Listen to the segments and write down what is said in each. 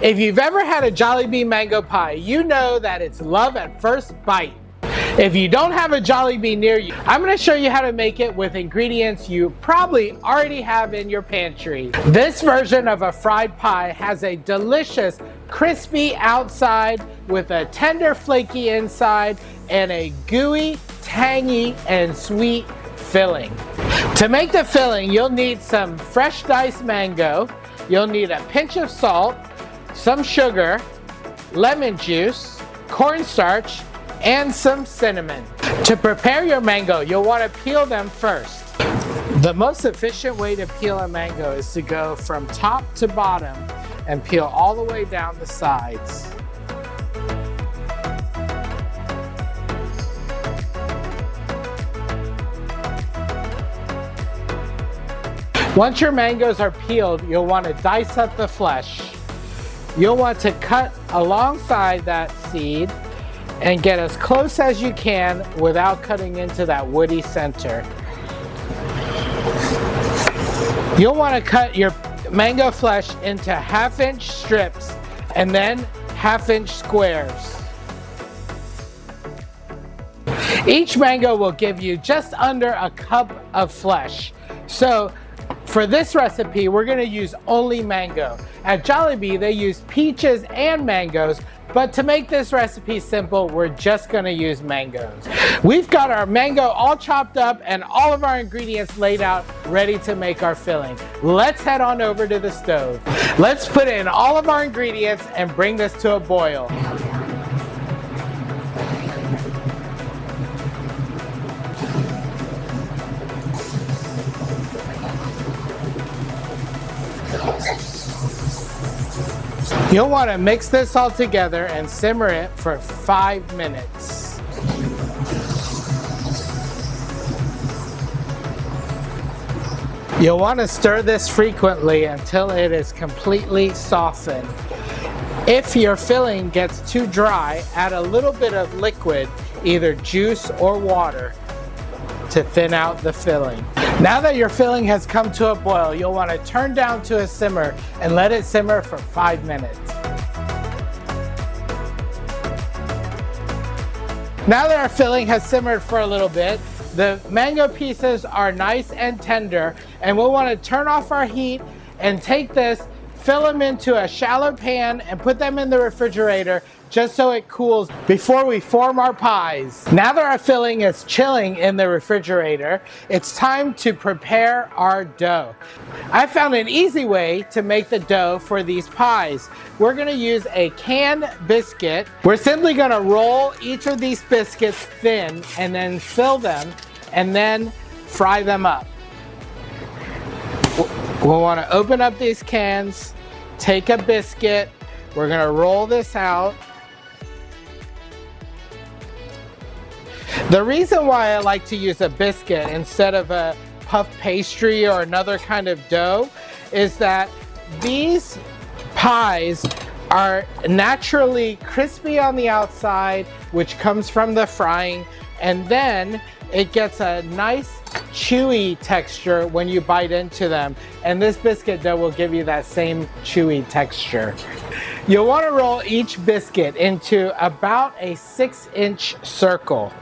If you've ever had a Jollibee mango pie, you know that it's love at first bite. If you don't have a Jollibee near you, I'm going to show you how to make it with ingredients you probably already have in your pantry. This version of a fried pie has a delicious crispy outside with a tender flaky inside and a gooey, tangy, and sweet filling. To make the filling, you'll need some fresh diced mango, you'll need a pinch of salt, some sugar, lemon juice, cornstarch, and some cinnamon. To prepare your mango, you'll want to peel them first. The most efficient way to peel a mango is to go from top to bottom and peel all the way down the sides. Once your mangoes are peeled, you'll want to dice up the flesh. You'll want to cut alongside that seed and get as close as you can without cutting into that woody center. You'll want to cut your mango flesh into 1/2-inch strips and then 1/2-inch squares. Each mango will give you just under a cup of flesh. So for this recipe, we're going to use only mango. At Jollibee, they use peaches and mangoes, but to make this recipe simple, we're just going to use mangoes. We've got our mango all chopped up and all of our ingredients laid out, ready to make our filling. Let's head on over to the stove. Let's put in all of our ingredients and bring this to a boil. You'll want to mix this all together and simmer it for 5 minutes. You'll want to stir this frequently until it is completely softened. If your filling gets too dry, add a little bit of liquid, either juice or water, to thin out the filling. Now that your filling has come to a boil, you'll want to turn down to a simmer and let it simmer for 5 minutes. Now that our filling has simmered for a little bit, the mango pieces are nice and tender, and we'll want to turn off our heat and take this, fill them into a shallow pan and put them in the refrigerator just so it cools before we form our pies. Now that our filling is chilling in the refrigerator, it's time to prepare our dough. I found an easy way to make the dough for these pies. We're going to use a canned biscuit. We're simply going to roll each of these biscuits thin and then fill them and then fry them up. We'll want to open up these cans, take a biscuit, we're going to roll this out. The reason why I like to use a biscuit instead of a puff pastry or another kind of dough is that these pies are naturally crispy on the outside, which comes from the frying, and then it gets a nice chewy texture when you bite into them, and this biscuit dough will give you that same chewy texture. You'll want to roll each biscuit into about a 6-inch circle.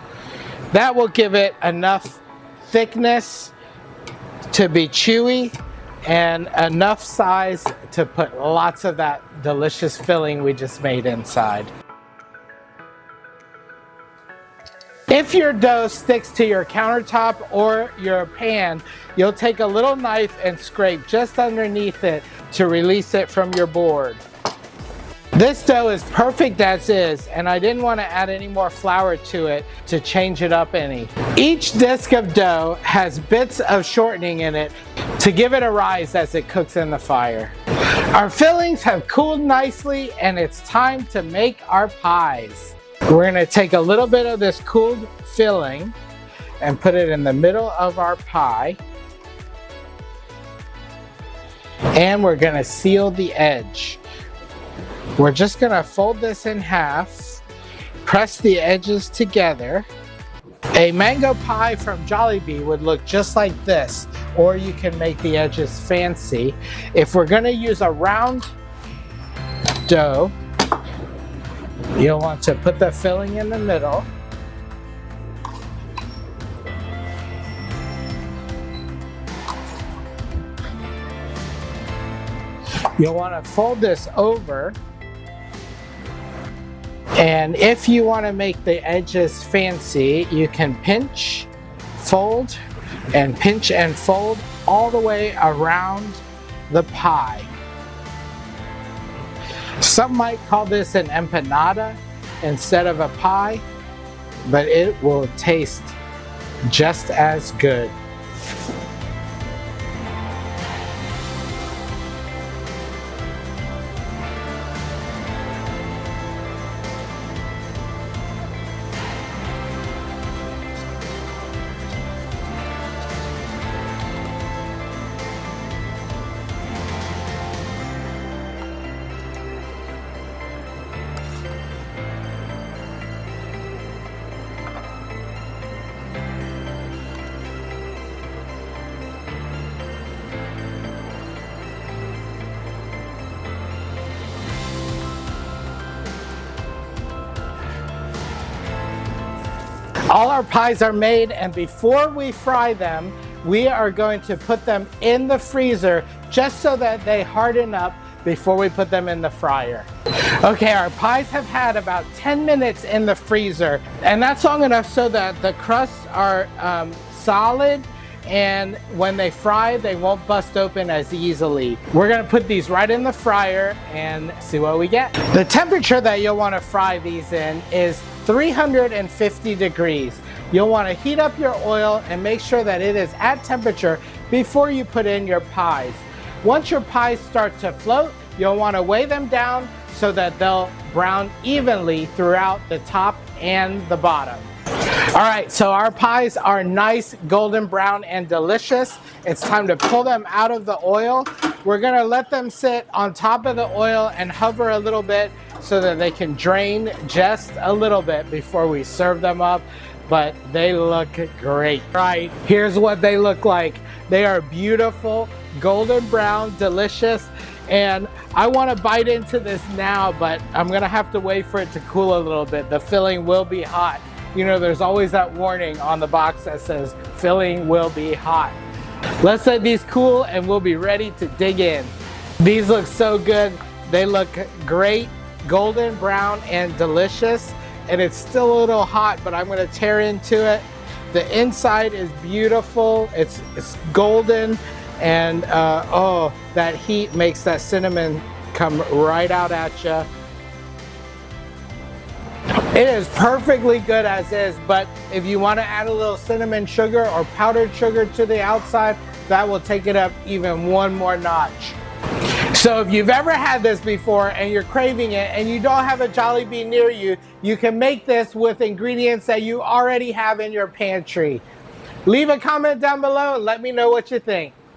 That will give it enough thickness to be chewy and enough size to put lots of that delicious filling we just made inside. If your dough sticks to your countertop or your pan, you'll take a little knife and scrape just underneath it to release it from your board. This dough is perfect as is, and I didn't want to add any more flour to it to change it up any. Each disc of dough has bits of shortening in it to give it a rise as it cooks in the fire. Our fillings have cooled nicely, and it's time to make our pies. We're going to take a little bit of this cooled filling and put it in the middle of our pie. And we're going to seal the edge. We're just going to fold this in half, press the edges together. A mango pie from Jollibee would look just like this, or you can make the edges fancy. If we're going to use a round dough. You'll want to put the filling in the middle. You'll want to fold this over. And if you want to make the edges fancy, you can pinch, fold, and pinch and fold all the way around the pie. Some might call this an empanada instead of a pie, but it will taste just as good. All our pies are made, and before we fry them, we are going to put them in the freezer just so that they harden up before we put them in the fryer. Okay, our pies have had about 10 minutes in the freezer, and that's long enough so that the crusts are solid, and when they fry, they won't bust open as easily. We're gonna put these right in the fryer and see what we get. The temperature that you'll wanna fry these in is 350 degrees. You'll want to heat up your oil and make sure that it is at temperature before you put in your pies. Once your pies start to float, you'll want to weigh them down so that they'll brown evenly throughout the top and the bottom. All right, so our pies are nice, golden brown, and delicious. It's time to pull them out of the oil. We're gonna let them sit on top of the oil and hover a little bit so that they can drain just a little bit before we serve them up, but they look great. Right, here's what they look like. They are beautiful, golden brown, delicious, and I wanna bite into this now, but I'm gonna have to wait for it to cool a little bit. The filling will be hot. You know, there's always that warning on the box that says filling will be hot. Let's let these cool and we'll be ready to dig in. These look so good. They look great, golden brown and delicious, and it's still a little hot, but I'm gonna tear into it. The inside is beautiful. It's golden, and oh, that heat makes that cinnamon come right out at you. It is perfectly good as is, but if you want to add a little cinnamon sugar or powdered sugar to the outside, that will take it up even one more notch. So if you've ever had this before and you're craving it and you don't have a Jollibee near you, you can make this with ingredients that you already have in your pantry. Leave a comment down below and let me know what you think.